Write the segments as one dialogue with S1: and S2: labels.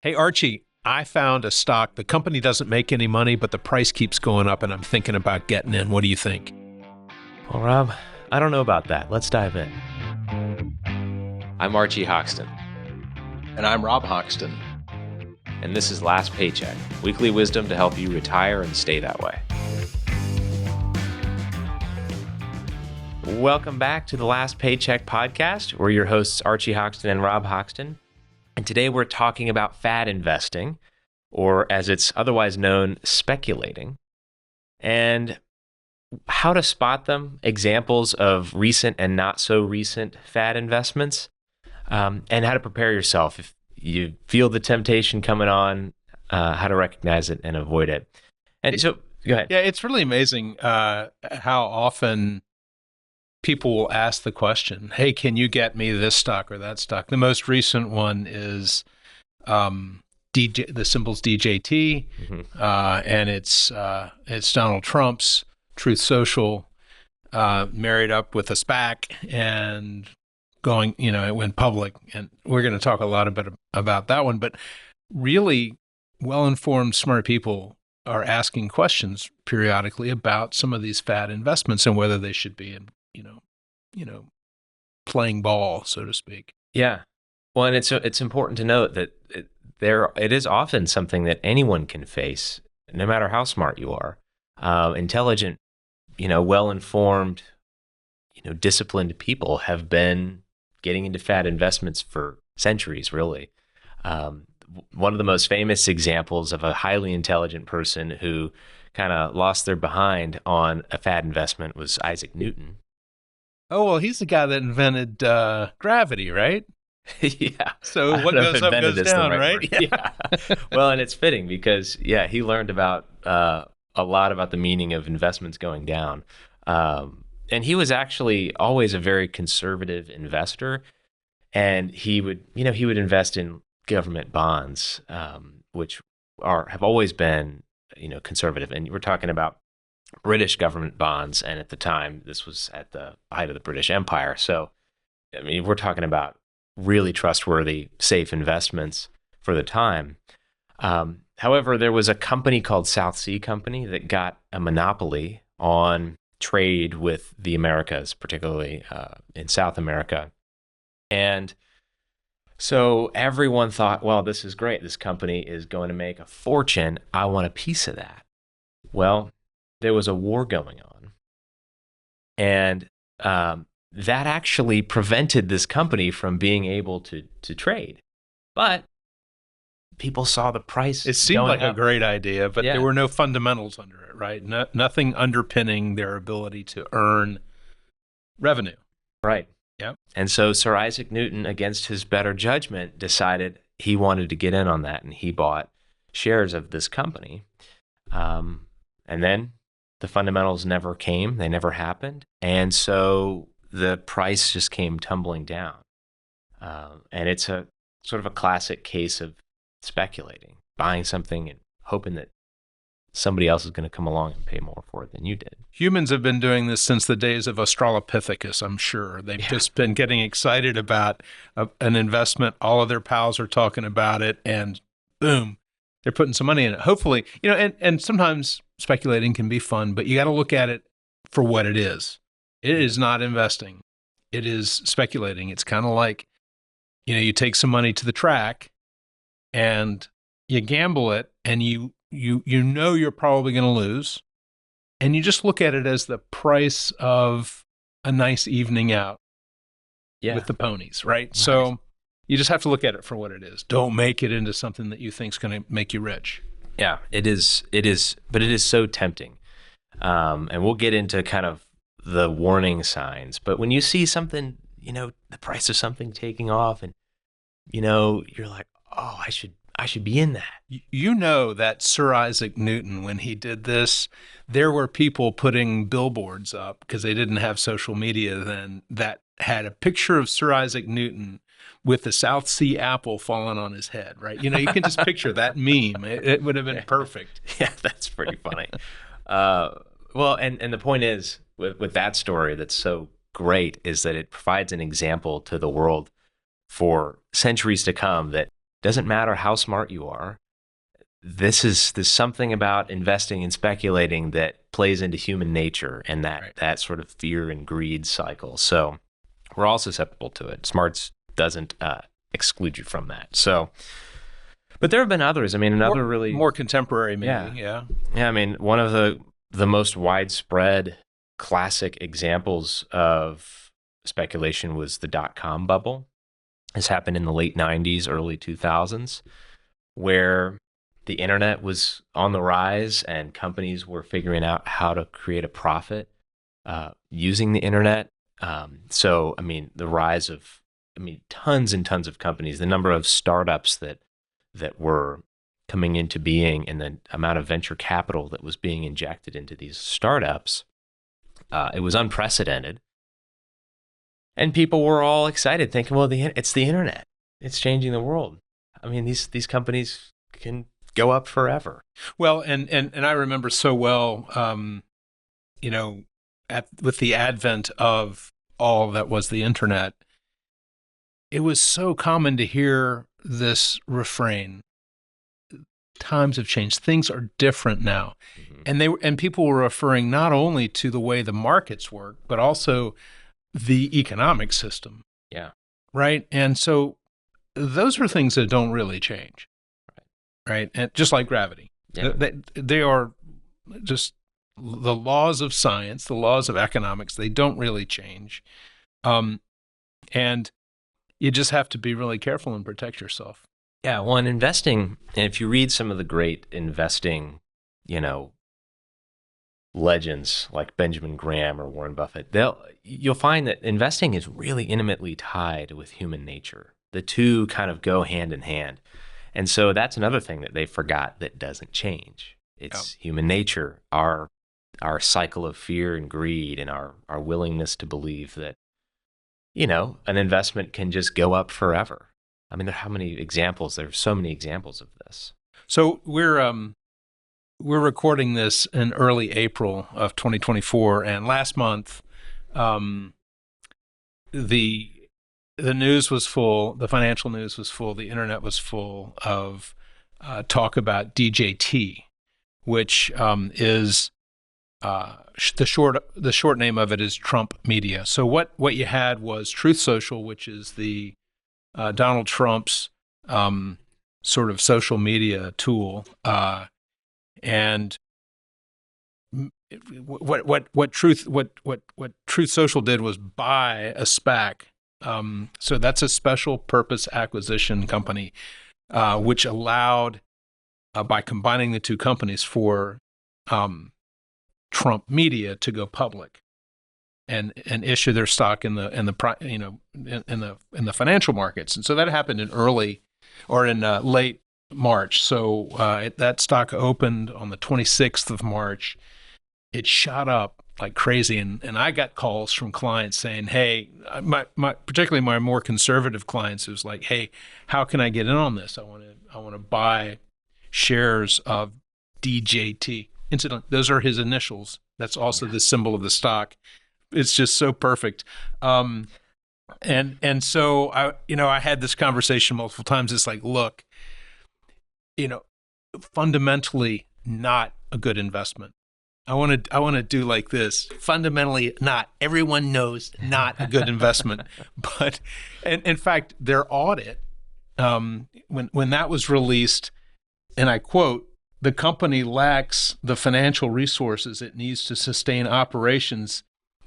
S1: Hey, Archie, I found a stock. The company doesn't make any money, but the price keeps going up, and I'm thinking about getting in. What do you think?
S2: Well, Rob, I don't know about that. Let's dive in. I'm Archie Hoxton.
S3: And I'm Rob Hoxton.
S2: And this is Last Paycheck, weekly wisdom to help you retire and stay that way. Welcome back to the Last Paycheck Podcast. We're your hosts, Archie Hoxton and Rob Hoxton. And today we're talking about fad investing, or as it's otherwise known, speculating, and how to spot them, examples of recent and not so recent fad investments, and how to prepare yourself if you feel the temptation coming on, how to recognize it and avoid it. And so, go ahead.
S1: Yeah, it's really amazing how often people will ask the question, hey, can you get me this stock or that stock? The most recent one is the symbol's DJT, and it's Donald Trump's Truth Social, married up with a SPAC and going, it went public. And we're going to talk a lot about that one. But really well-informed, smart people are asking questions periodically about some of these fad investments and whether they should be in, playing ball, so to speak.
S2: Yeah. Well, and it's important to note that it is often something that anyone can face, no matter how smart you are. Intelligent, well-informed, disciplined people have been getting into fad investments for centuries, really. One of the most famous examples of a highly intelligent person who kind of lost their behind on a fad investment was Isaac Newton.
S1: Oh, well, he's the guy that invented gravity, right?
S2: Yeah.
S1: So what goes up goes down, right?
S2: Yeah. Well, and it's fitting because, he learned about a lot about the meaning of investments going down. And he was actually always a very conservative investor. And he would invest in government bonds, which have always been, conservative. And we're talking about British government bonds, and at the time, this was at the height of the British Empire. So, we're talking about really trustworthy, safe investments for the time. However, there was a company called South Sea Company that got a monopoly on trade with the Americas, particularly in South America. And so everyone thought, well, this is great. This company is going to make a fortune. I want a piece of that. Well, there was a war going on, and that actually prevented this company from being able to trade. But people saw the price.
S1: It seemed like a great idea, but there were no fundamentals under it, right? Nothing underpinning their ability to earn revenue.
S2: Right.
S1: Yep.
S2: And so Sir Isaac Newton, against his better judgment, decided he wanted to get in on that, and he bought shares of this company. And then the fundamentals never came. They never happened. And so the price just came tumbling down. And it's a sort of a classic case of speculating, buying something and hoping that somebody else is going to come along and pay more for it than you did.
S1: Humans have been doing this since the days of Australopithecus, I'm sure. They've just been getting excited about an investment. All of their pals are talking about it, and boom, they're putting some money in it. Hopefully, and sometimes speculating can be fun, but you got to look at it for what it is. It is not investing. It is speculating. It's kind of like, you take some money to the track and you gamble it, and you know you're probably going to lose, and you just look at it as the price of a nice evening out with the ponies, right? Nice. So you just have to look at it for what it is. Don't make it into something that you think is going to make you rich.
S2: Yeah, it is, but it is so tempting. And we'll get into kind of the warning signs, but when you see something, the price of something taking off, and, you're like, oh, I should be in that.
S1: That Sir Isaac Newton, when he did this, there were people putting billboards up because they didn't have social media then, that had a picture of Sir Isaac Newton with the South Sea apple falling on his head, right? You can just picture that meme. It would have been perfect.
S2: Yeah, that's pretty funny. Well, and the point is, with that story that's so great, is that it provides an example to the world for centuries to come that Doesn't matter how smart you are. There's something about investing and speculating that plays into human nature and that sort of fear and greed cycle. So we're all susceptible to it. Smarts doesn't exclude you from that. So, but there have been others. I mean, another really
S1: more contemporary, maybe. Yeah.
S2: I mean, one of the most widespread classic examples of speculation was the dot-com bubble. This happened in the late 90s, early 2000s, where the internet was on the rise and companies were figuring out how to create a profit using the internet. So, I mean, the rise of, tons and tons of companies, the number of startups that were coming into being and the amount of venture capital that was being injected into these startups, it was unprecedented. And people were all excited, thinking, well, it's the internet. It's changing the world. I mean, these companies can go up forever.
S1: Well, and I remember so well, with the advent of all that was the internet, it was so common to hear this refrain: times have changed. Things are different now. Mm-hmm. And people were referring not only to the way the markets work, but also the economic system.
S2: Yeah.
S1: Right. And so those are things that don't really change. Right. And just like gravity, they are just the laws of science, the laws of economics. They don't really change. And you just have to be really careful and protect yourself.
S2: Yeah. Well, in investing, and if you read some of the great investing, legends like Benjamin Graham or Warren Buffett, you'll find that investing is really intimately tied with human nature. The two kind of go hand in hand. And so that's another thing that they forgot that doesn't change. It's human nature, our cycle of fear and greed, and our willingness to believe that, an investment can just go up forever. I mean, how many examples? There's so many examples of this.
S1: So we're recording this in early April of 2024, and last month, the news was full, the financial news was full, the internet was full of talk about DJT, which is the short name of it is Trump Media. So what you had was Truth Social, which is the Donald Trump's sort of social media tool, and what Truth Social did was buy a SPAC. So that's a special purpose acquisition company, which allowed, by combining the two companies, for Trump Media to go public and issue their stock in the financial markets. And so that happened in late March. So that stock opened on the 26th of March. It shot up like crazy, and I got calls from clients saying, "Hey, particularly my more conservative clients, who's like, hey, how can I get in on this? I want to buy shares of DJT." Incidentally, those are his initials. That's also the symbol of the stock. It's just so perfect. And so I had this conversation multiple times. It's like, look, fundamentally not a good investment. I want to do like this. Fundamentally not. Everyone knows not a good investment. But and in fact, their audit, when that was released, and I quote, "The company lacks the financial resources it needs to sustain operations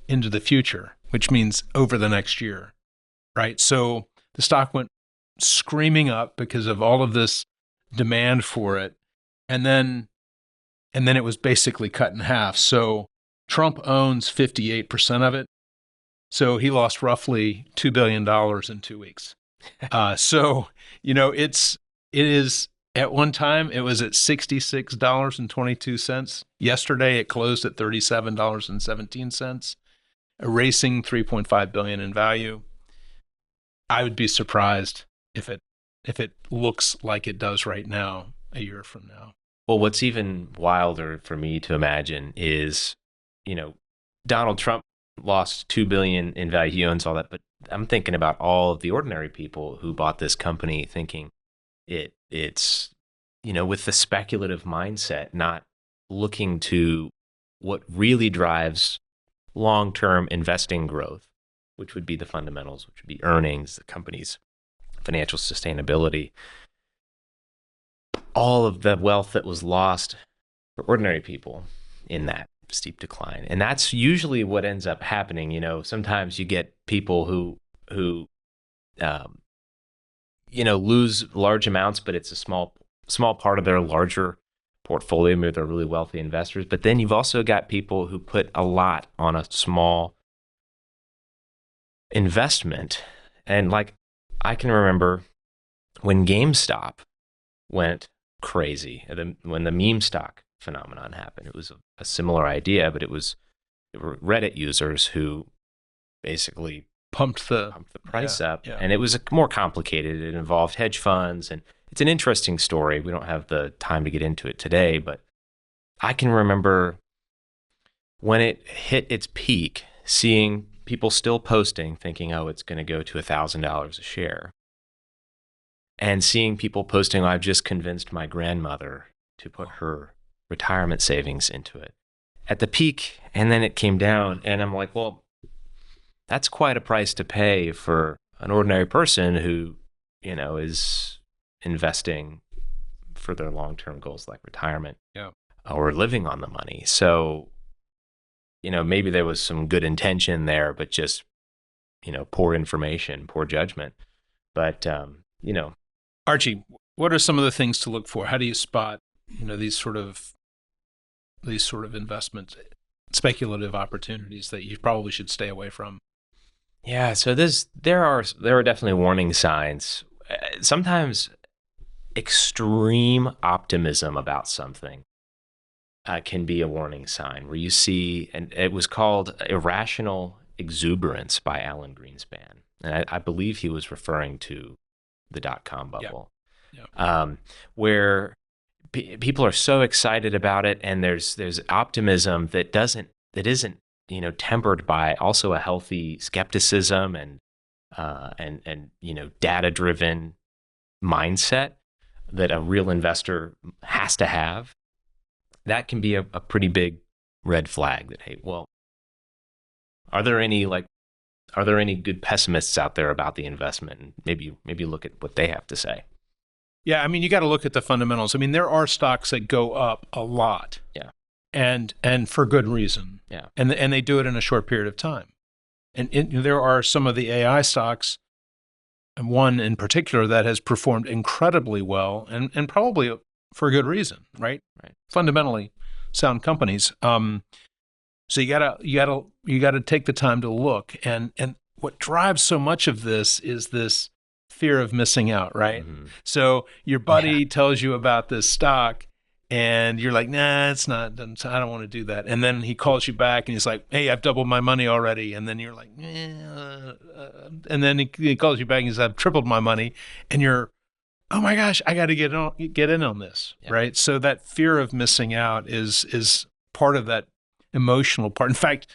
S1: into the future," which means over the next year, right? So the stock went screaming up because of all of this demand for it. And then it was basically cut in half. So Trump owns 58% of it. So he lost roughly $2 billion in 2 weeks. So, it is, at one time, it was at $66.22. Yesterday, it closed at $37.17, erasing $3.5 billion in value. I would be surprised if it looks like it does right now, a year from now.
S2: Well, what's even wilder for me to imagine is, Donald Trump lost $2 billion in value. He owns all that, but I'm thinking about all of the ordinary people who bought this company thinking, It's, with the speculative mindset, not looking to what really drives long-term investing growth, which would be the fundamentals, which would be earnings, the company's financial sustainability. All of the wealth that was lost for ordinary people in that steep decline. And that's usually what ends up happening. Sometimes you get people who lose large amounts, but it's a small part of their larger portfolio. Maybe they're really wealthy investors. But then you've also got people who put a lot on a small investment. And I can remember when GameStop went crazy, when the meme stock phenomenon happened. It was a similar idea, but it were Reddit users who basically pumped the price up. Yeah. And it was more complicated. It involved hedge funds, and it's an interesting story. We don't have the time to get into it today, but I can remember when it hit its peak, seeing people still posting, thinking, oh, it's going to go to $1,000 a share. And seeing people posting, I've just convinced my grandmother to put her retirement savings into it at the peak. And then it came down, and I'm like, well, that's quite a price to pay for an ordinary person who, is investing for their long-term goals like retirement, or living on the money. So, maybe there was some good intention there, but just, poor information, poor judgment. But,
S1: Archie, what are some of the things to look for? How do you spot, these sort of investment speculative opportunities that you probably should stay away from?
S2: Yeah, so there are definitely warning signs. Sometimes extreme optimism about something can be a warning sign, where you see, and it was called irrational exuberance by Alan Greenspan, and I believe he was referring to the dot-com bubble, where people are so excited about it, and there's optimism that isn't tempered by also a healthy skepticism and data-driven mindset that a real investor has to have. That can be a pretty big red flag that, hey, well, are there any good pessimists out there about the investment? And maybe look at what they have to say.
S1: Yeah, you got to look at the fundamentals. There are stocks that go up a lot.
S2: Yeah.
S1: And for good reason.
S2: Yeah.
S1: And they do it in a short period of time. And there are some of the AI stocks, and one in particular that has performed incredibly well, and probably for a good reason, right?
S2: Right.
S1: Fundamentally sound companies. So you gotta take the time to look. And what drives so much of this is this fear of missing out, right? Mm-hmm. So your buddy tells you about this stock, and you're like, nah, it's not, I don't want to do that. And then he calls you back and he's like, hey, I've doubled my money already. And then you're like, and then he calls you back and he says, I've tripled my money. And you're, oh my gosh, I got to get in on this, right? So that fear of missing out is part of that emotional part. In fact,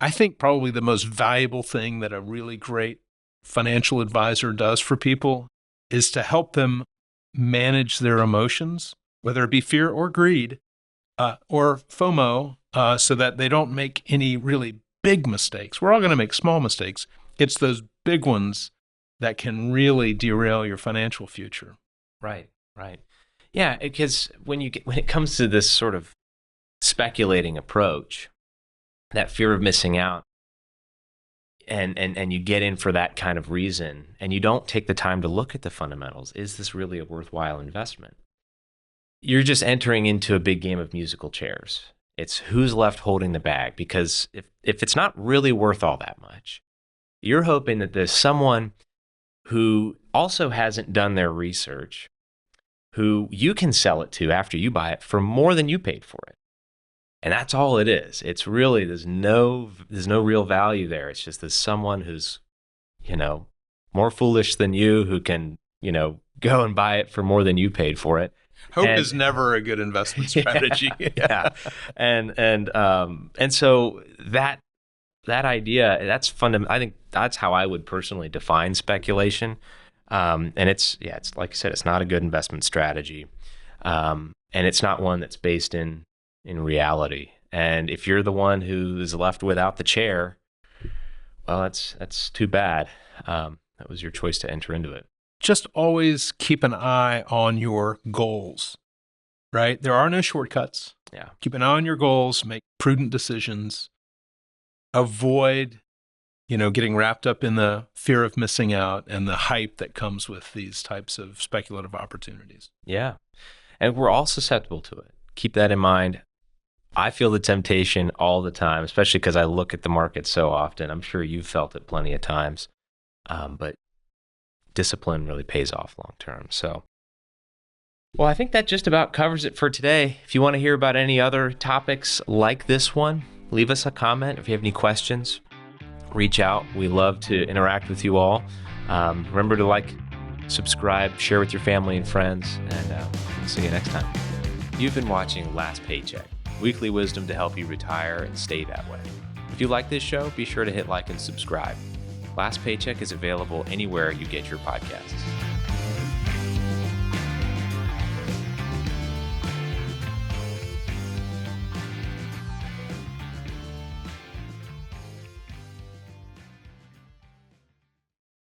S1: I think probably the most valuable thing that a really great financial advisor does for people is to help them manage their emotions, whether it be fear or greed, or FOMO, so that they don't make any really big mistakes. We're all going to make small mistakes. It's those big ones that can really derail your financial future.
S2: Right. Yeah, because when it comes to this sort of speculating approach, that fear of missing out, and you get in for that kind of reason, and you don't take the time to look at the fundamentals. Is this really a worthwhile investment? You're just entering into a big game of musical chairs. It's who's left holding the bag, because if it's not really worth all that much, you're hoping that there's someone who also hasn't done their research, who you can sell it to after you buy it for more than you paid for it. And that's all it is. It's really, there's no real value there. It's just there's someone who's, more foolish than you, who can, go and buy it for more than you paid for it.
S1: Hope is never a good investment strategy.
S2: Yeah. And so that idea, that's fundamental. I think that's how I would personally define speculation. And it's like I said, it's not a good investment strategy. And it's not one that's based in reality. And if you're the one who is left without the chair, well, that's too bad. That was your choice to enter into it.
S1: Just always keep an eye on your goals, right? There are no shortcuts.
S2: Yeah.
S1: Keep an eye on your goals, make prudent decisions, avoid, getting wrapped up in the fear of missing out and the hype that comes with these types of speculative opportunities.
S2: Yeah. And we're all susceptible to it. Keep that in mind. I feel the temptation all the time, especially because I look at the market so often. I'm sure you've felt it plenty of times. But discipline really pays off long term. So, well, I think that just about covers it for today. If you want to hear about any other topics like this one, leave us a comment. If you have any questions, reach out. We love to interact with you all. Remember to like, subscribe, share with your family and friends, and we'll see you next time. You've been watching Last Paycheck, weekly wisdom to help you retire and stay that way. If you like this show, be sure to hit like and subscribe. Last Paycheck is available anywhere you get your podcasts.